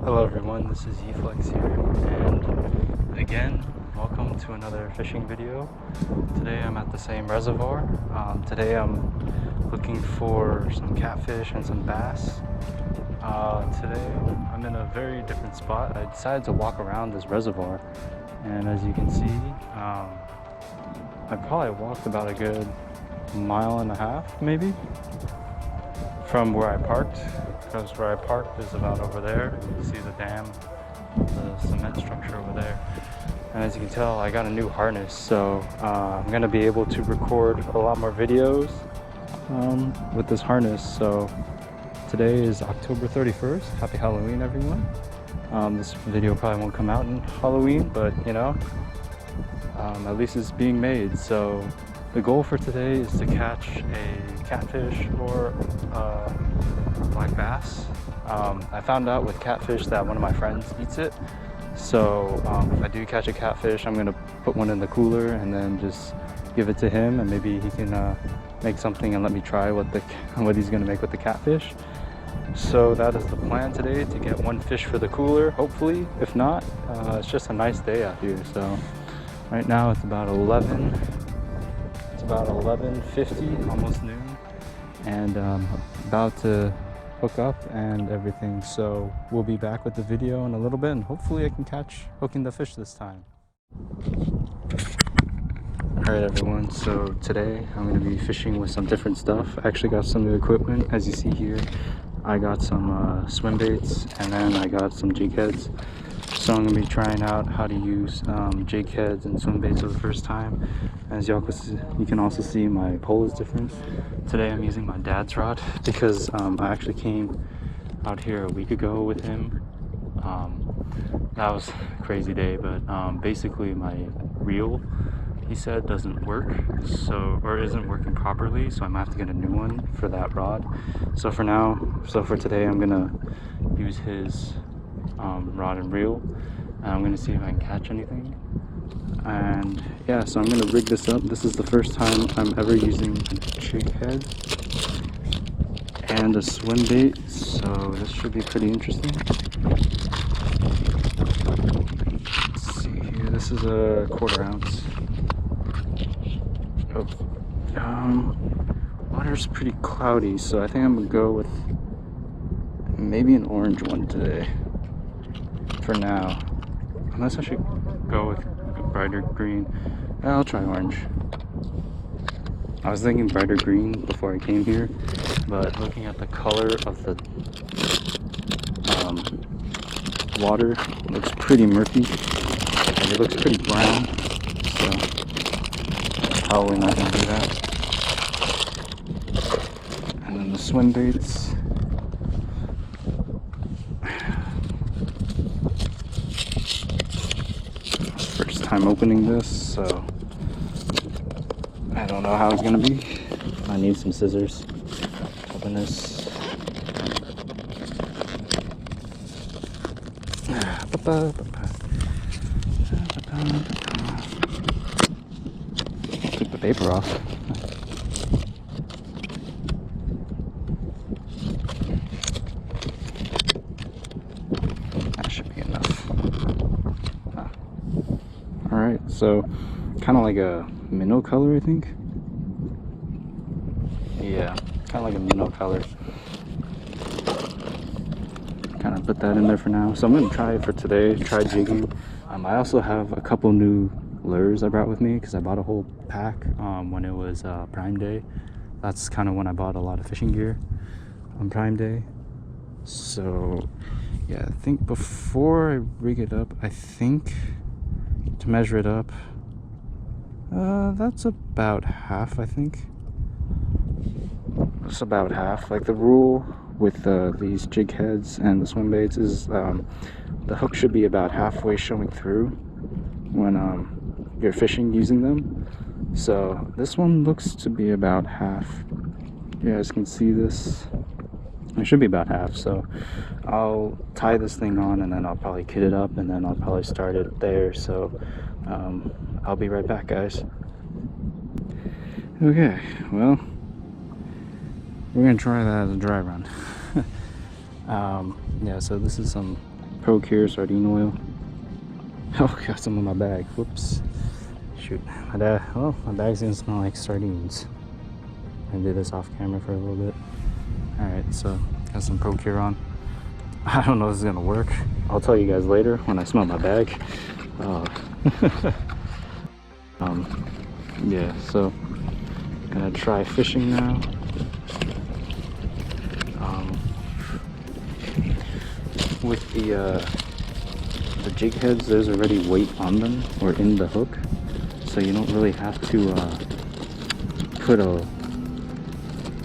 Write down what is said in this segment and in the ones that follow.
Hello everyone, this is Yeeflex here, and again, welcome to another fishing video. Today I'm at the same reservoir. Today I'm looking for some catfish and some bass. Today I'm in a very different spot. I decided to walk around this reservoir, and as you can see, I probably walked about a good mile and a half maybe from where I parked, because where I parked is about over there. You see the dam, the cement structure over there. And as you can tell, I got a new harness, so I'm gonna be able to record a lot more videos with this harness. So today is October 31st. Happy Halloween, everyone. This video probably won't come out in Halloween, but you know, at least it's being made. So the goal for today is to catch a catfish or black bass. I found out with catfish that one of my friends eats it. So if I do catch a catfish, I'm gonna put one in the cooler and then just give it to him, and maybe he can make something and let me try what he's gonna make with the catfish. So that is the plan today, to get one fish for the cooler, hopefully. If not, it's just a nice day out here. So right now it's about 11:50, almost noon, and about to hook up and everything. So we'll be back with the video in a little bit, and hopefully I can catch hooking the fish this time. Alright everyone, so today I'm going to be fishing with some different stuff. I actually got some new equipment. As you see here, I got some swim baits, and then I got some jig heads. So I'm going to be trying out how to use jig heads and swim baits for the first time. As you can also see, my pole is different. Today I'm using my dad's rod because I actually came out here a week ago with him. That was a crazy day, but basically my reel, he said, doesn't work, or isn't working properly, so I might have to get a new one for that rod. So for today, I'm gonna use his rod and reel, and I'm gonna see if I can catch anything. And yeah, so I'm gonna rig this up. This is the first time I'm ever using a jig head and a swim bait, so this should be pretty interesting. Let's see here, this is a 1/4 ounce. Water's pretty cloudy, so I think I'm gonna go with maybe an orange one today for now, unless I should go with a brighter green. I'll try orange. I was thinking brighter green before I came here, but looking at the color of the water, it looks pretty murky, and it looks pretty brown, so probably not gonna do that. And then the swim baits. First time opening this, so I don't know how it's gonna be. I need some scissors to open this. Took the paper off. That should be enough. Alright, so kind of like a minnow color, I think. Yeah, kind of like a minnow color. Kind of put that in there for now. So I'm going to try it for today, try jigging. I also have a couple new lures I brought with me because I bought a whole pack when it was Prime Day. That's kind of when I bought a lot of fishing gear on Prime Day. So yeah, I think before I rig it up, I think to measure it up, that's about half, I think. It's about half. Like the rule with these jig heads and the swim baits is the hook should be about halfway showing through when you're fishing using them. So this one looks to be about half. You guys can see this. It should be about half. So I'll tie this thing on, and then I'll probably kit it up, and then I'll probably start it there. So I'll be right back, guys. Okay, well, we're gonna try that as a dry run. Yeah, so this is some Pro Cure sardine oil. Oh, got some in my bag. Whoops. Shoot. Well, my bag's gonna smell like sardines. I did this off camera for a little bit. Alright, so got some Pro Cure on. I don't know if this is gonna work. I'll tell you guys later when I smell my bag. Yeah, so gonna try fishing now. With the jig heads, there's already weight on them or in the hook, so you don't really have to put a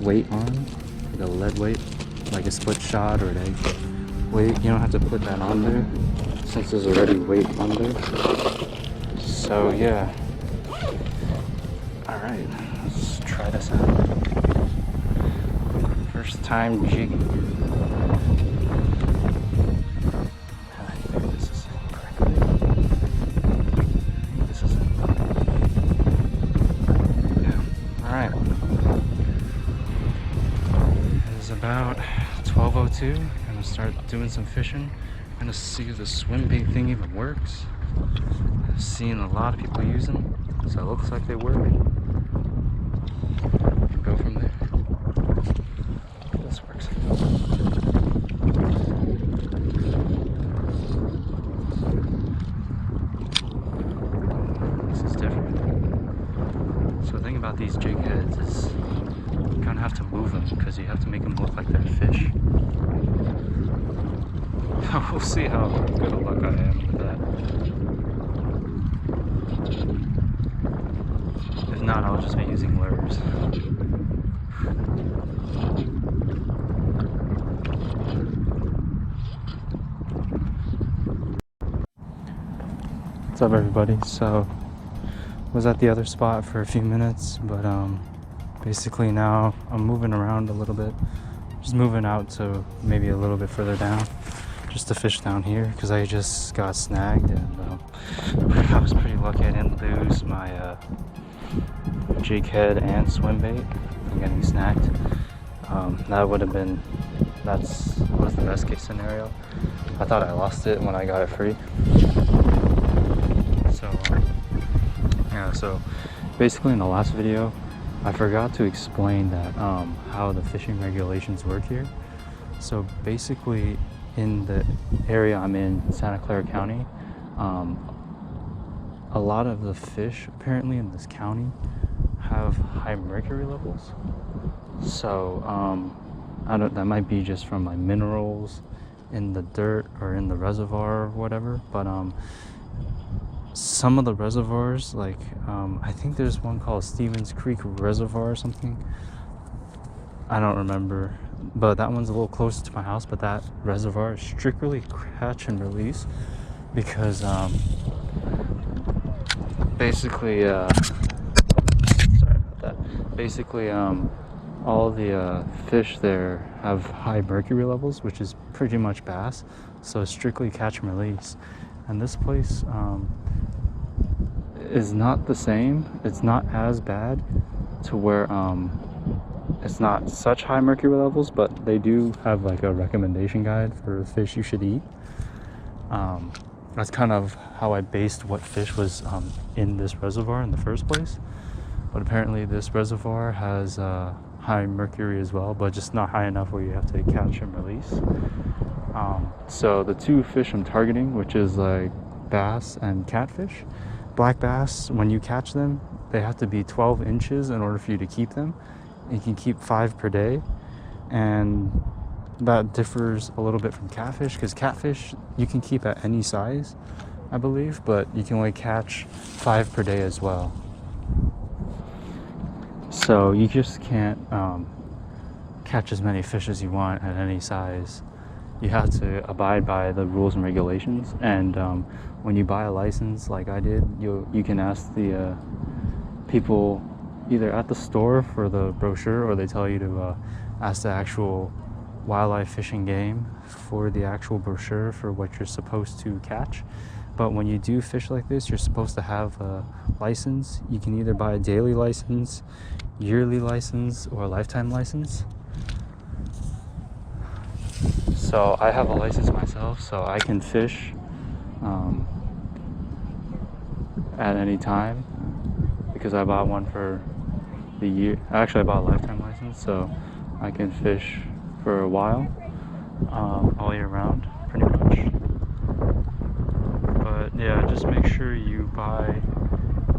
weight on, like a lead weight, like a split shot or an egg weight. You don't have to put that on there since there's already weight on there. So yeah. Alright, let's try this out. First time jigging. I think this is correctly. This is it. Yeah. Alright. It is about 12:02. I'm gonna start doing some fishing. I'm gonna see if the swim bait thing even works. I've seen a lot of people use them, so it looks like they work. Go from there. This works. This is different. So the thing about these jig heads is you kind of have to move them because you have to make them look like they're fish. We'll see how good a luck I am with that. If not, I'll just be using lures. What's up, everybody? So was at the other spot for a few minutes, but basically now I'm moving around a little bit, just moving out to maybe a little bit further down just to fish down here because I just got snagged, and I was pretty lucky I didn't lose my jig head and swim bait from getting snagged. That would have been, that was the best case scenario. I thought I lost it when I got it free. So yeah, so basically in the last video I forgot to explain that how the fishing regulations work here. So basically in the area I'm in, Santa Clara County, a lot of the fish apparently in this county have high mercury levels. So that might be just from like minerals in the dirt or in the reservoir or whatever, but some of the reservoirs, like I think there's one called Stevens Creek Reservoir or something, I don't remember, but that one's a little closer to my house. But that reservoir is strictly catch and release because basically sorry about that. Basically all the fish there have high mercury levels, which is pretty much bass, so it's strictly catch and release. And this place is not the same. It's not as bad to where it's not such high mercury levels, but they do have like a recommendation guide for fish you should eat. That's kind of how I based what fish was in this reservoir in the first place. But apparently this reservoir has high mercury as well, but just not high enough where you have to catch and release. So the two fish I'm targeting, which is like bass and catfish. Black bass, when you catch them, they have to be 12 inches in order for you to keep them. You can keep 5 per day, and that differs a little bit from catfish because catfish you can keep at any size, I believe, but you can only catch 5 per day as well. So you just can't catch as many fish as you want at any size. You have to abide by the rules and regulations, and when you buy a license like I did, you can ask the people either at the store for the brochure, or they tell you to ask the actual wildlife fishing game for the actual brochure for what you're supposed to catch. But when you do fish like this, you're supposed to have a license. You can either buy a daily license, yearly license, or a lifetime license. So I have a license myself, so I can fish at any time because I bought one for the year. Actually, I bought a lifetime license, so I can fish for a while, all year round, pretty much. But yeah, just make sure you buy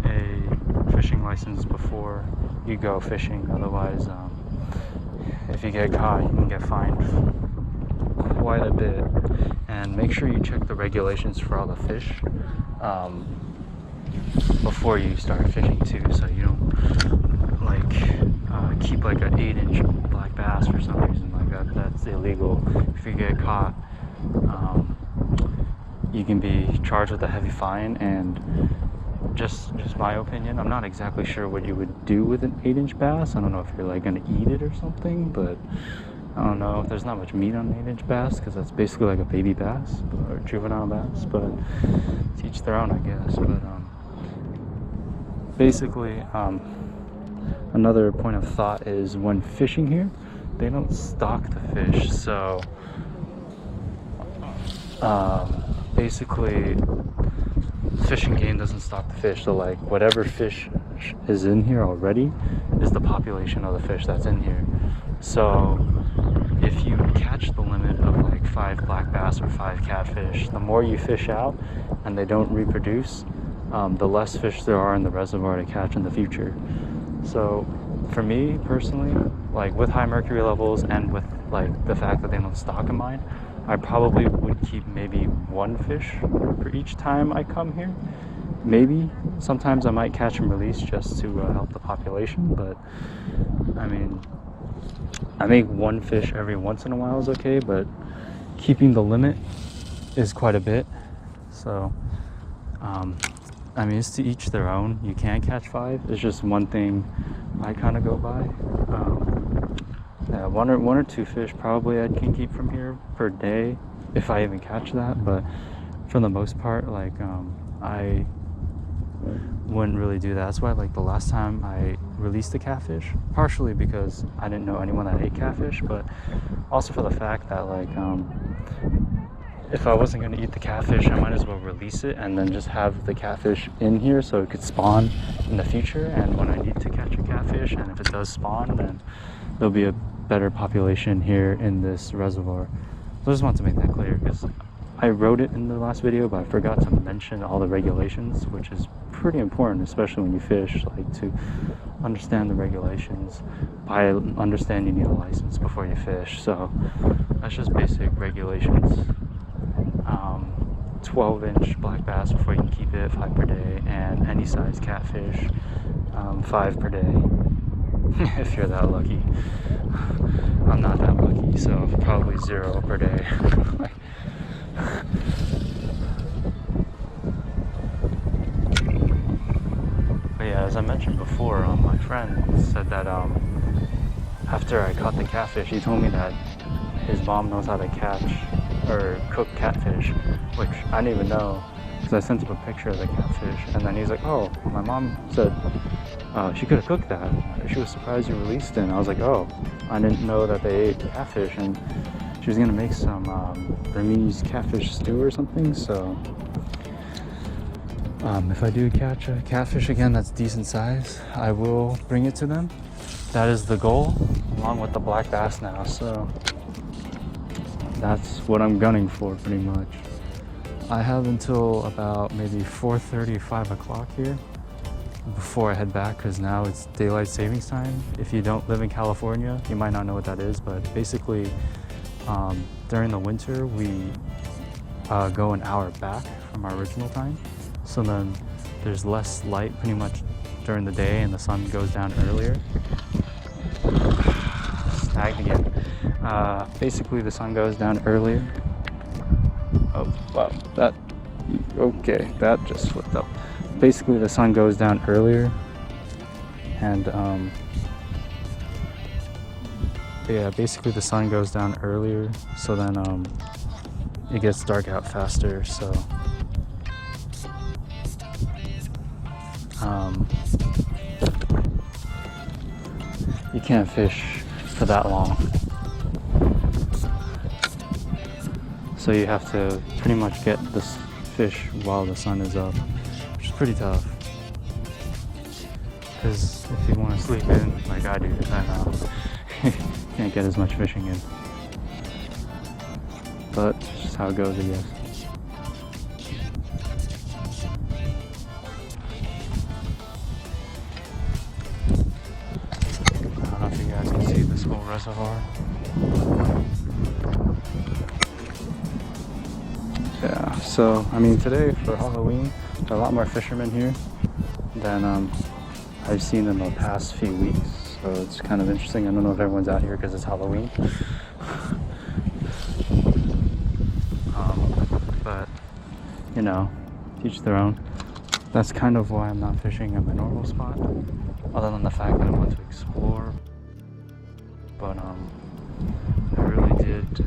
a fishing license before you go fishing. Otherwise, if you get caught, you can get fined quite a bit. And make sure you check the regulations for all the fish before you start fishing too, so you don't like keep like an 8-inch black bass for some reason like that. That's illegal. If you get caught, you can be charged with a heavy fine. And just my opinion, I'm not exactly sure what you would do with an 8-inch bass. I don't know if you're like gonna eat it or something, but I don't know. There's not much meat on an 8-inch bass because that's basically like a baby bass or juvenile bass, but to each their own, I guess. But basically, another point of thought is when fishing here, they don't stock the fish. So basically, the fishing game doesn't stock the fish. So like whatever fish is in here already is the population of the fish that's in here. So if you catch the limit of like 5 black bass or 5 catfish, the more you fish out and they don't reproduce, the less fish there are in the reservoir to catch in the future. So for me personally, like with high mercury levels and with like the fact that they don't stock in mine, I probably would keep maybe 1 fish for each time I come here. Maybe sometimes I might catch and release just to help the population, but I mean, I think 1 fish every once in a while is okay, but keeping the limit is quite a bit. So I mean, it's to each their own. You can catch 5. It's just one thing I kind of go by. Yeah, one or two fish probably I can keep from here per day if I even catch that. But for the most part, like I wouldn't really do that. That's why like the last time I released a catfish, partially because I didn't know anyone that ate catfish, but also for the fact that like if I wasn't going to eat the catfish, I might as well release it and then just have the catfish in here so it could spawn in the future. And when I need to catch a catfish, and if it does spawn, then there'll be a better population here in this reservoir. So I just want to make that clear because I wrote it in the last video, but I forgot to mention all the regulations, which is pretty important, especially when you fish, like to understand the regulations. By understand, you need a license before you fish. So that's just basic regulations. 12-inch black bass before you can keep it, 5 per day, and any size catfish, 5 per day. If you're that lucky. I'm not that lucky, so probably 0 per day. But yeah, as I mentioned before, my friend said that after I caught the catfish, he told me that his mom knows how to catch or cook catfish, which I didn't even know because I sent him a picture of the catfish, and then he's like, oh, my mom said she could have cooked that. She was surprised you released it. And I was like, oh, I didn't know that they ate catfish, and she was gonna make some Burmese catfish stew or something. So if I do catch a catfish again that's decent size, I will bring it to them. That is the goal, along with the black bass now. So that's what I'm gunning for pretty much. I have until about maybe 4:30, 5 o'clock here before I head back, because now it's daylight savings time. If you don't live in California, you might not know what that is, but basically during the winter we go an hour back from our original time. So then there's less light pretty much during the day and the sun goes down earlier. Snagged again. Basically the sun goes down earlier. Oh wow, that just flipped up. Basically the sun goes down earlier, and yeah, basically the sun goes down earlier, so then it gets dark out faster. So you can't fish for that long. So you have to pretty much get this fish while the sun is up, which is pretty tough. Because if you want to sleep in like I do, then you can't get as much fishing in. But it's just how it goes, I guess. I don't know if you guys can see this whole reservoir. Yeah, so I mean today for Halloween, there are a lot more fishermen here than I've seen in the past few weeks. So it's kind of interesting. I don't know if everyone's out here because it's Halloween. But you know, each their own. That's kind of why I'm not fishing at my normal spot, other than the fact that I want to explore. But I really did.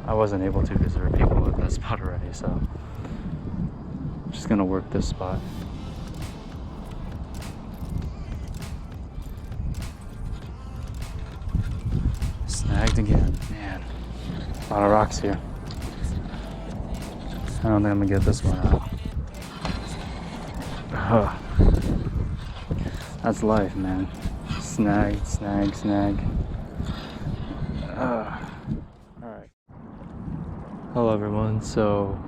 I wasn't able to because there were people at that spot already, so I'm just gonna work this spot. Snagged again, man. A lot of rocks here. I don't think I'm gonna get this one out. That's life, man. Snag, snag, snag. Alright. Hello everyone. So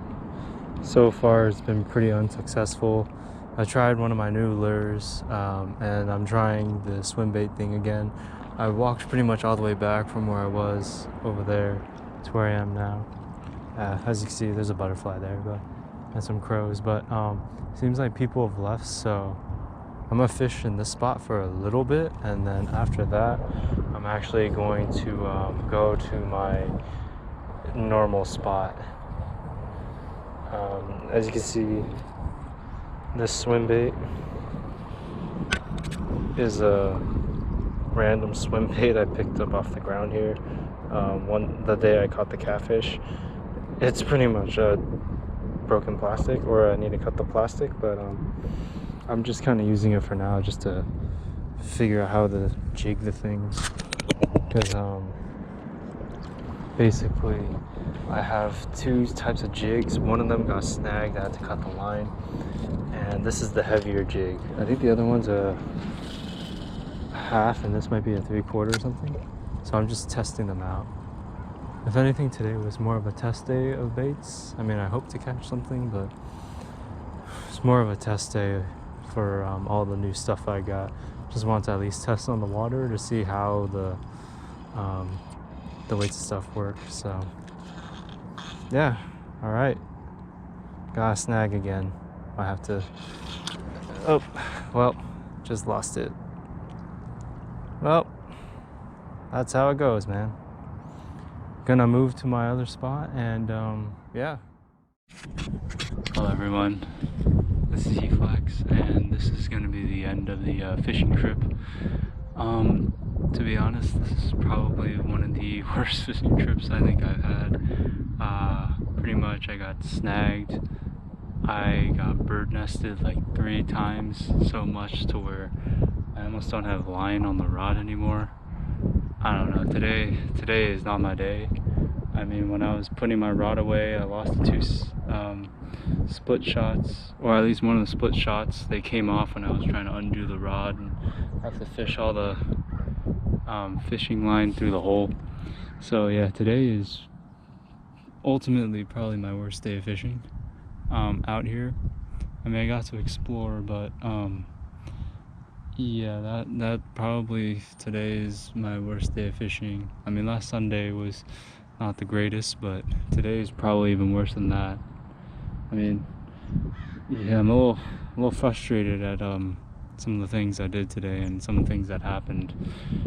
far it's been pretty unsuccessful. I tried one of my new lures and I'm trying the swim bait thing again. I walked pretty much all the way back from where I was over there to where I am now. As you can see, there's a butterfly there, and some crows, but seems like people have left, so I'm gonna fish in this spot for a little bit, and then after that I'm actually going to go to my normal spot. As you can see, this swim bait is a random swim bait I picked up off the ground here the day I caught the catfish. It's pretty much a broken plastic, or I need to cut the plastic, but I'm just kind of using it for now just to figure out how to jig the things, because basically I have two types of jigs. One of them got snagged, I had to cut the line, and this is the heavier jig. I think the other one's a half and this might be a 3/4 or something, so I'm just testing them out. If anything, today was more of a test day of baits. I mean, I hope to catch something, but it's more of a test day for all the new stuff I got. Just want to at least test on the water to see how the weights and stuff work. So yeah, all right, got a snag again. I have to, oh well, just lost it. Well, that's how it goes, man. Gonna move to my other spot, and yeah. Hello everyone, this is Yeeflex, and this is gonna be the end of the fishing trip. To be honest, this is probably one of the worst fishing trips I think I've had. Pretty much I got snagged, I got bird nested like 3 times, so much to where I almost don't have line on the rod anymore. I don't know, today is not my day. I mean, when I was putting my rod away, I lost 2 split shots, or at least one of the split shots. They came off when I was trying to undo the rod and have to fish all the fishing line through the hole. So yeah, today is ultimately probably my worst day of fishing out here. I mean, I got to explore, but yeah, that probably today is my worst day of fishing. I mean, last Sunday was not the greatest, but today is probably even worse than that. I mean, yeah, I'm a little frustrated at some of the things I did today and some of the things that happened.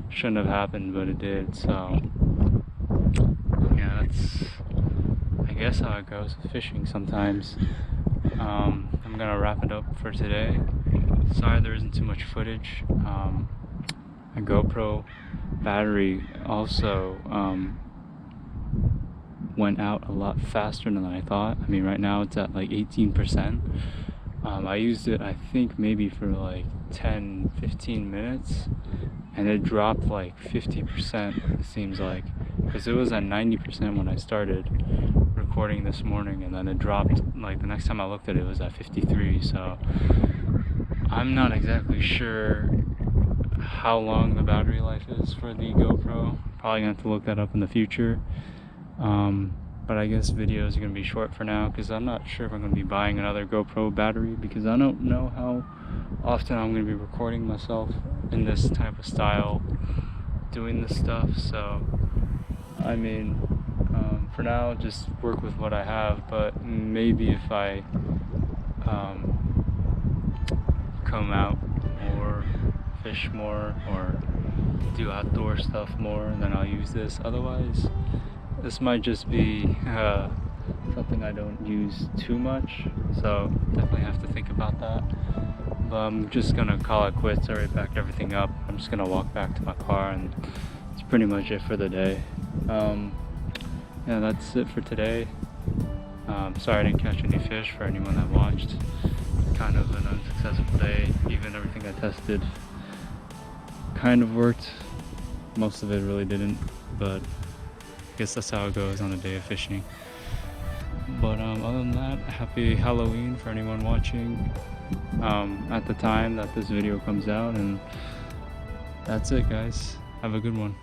Shouldn't have happened, but it did. So yeah, that's I guess how it goes with fishing sometimes. I'm gonna wrap it up for today. Sorry there isn't too much footage. My GoPro battery also went out a lot faster than I thought. I mean, right now it's at like 18%. I used it, I think, maybe for like 10-15 minutes, and it dropped like 50%, it seems like, because it was at 90% when I started recording this morning, and then it dropped. Like the next time I looked at it, it was at 53. So I'm not exactly sure how long the battery life is for the GoPro. Probably gonna have to look that up in the future. But I guess videos are gonna be short for now because I'm not sure if I'm gonna be buying another GoPro battery, because I don't know how often I'm gonna be recording myself in this type of style, doing this stuff. So I mean, for now, just work with what I have. But maybe if I come out or fish more or do outdoor stuff more, then I'll use this. Otherwise, this might just be something I don't use too much, so definitely have to think about that. But I'm just gonna call it quits. I already packed everything up. I'm just gonna walk back to my car, and that's pretty much it for the day. Yeah, that's it for today. Sorry I didn't catch any fish for anyone that watched. Kind of an unsuccessful day. Even everything I tested kind of worked. Most of it really didn't, but I guess that's how it goes on a day of fishing. But other than that, happy Halloween for anyone watching at the time that this video comes out, and that's it, guys. Have a good one.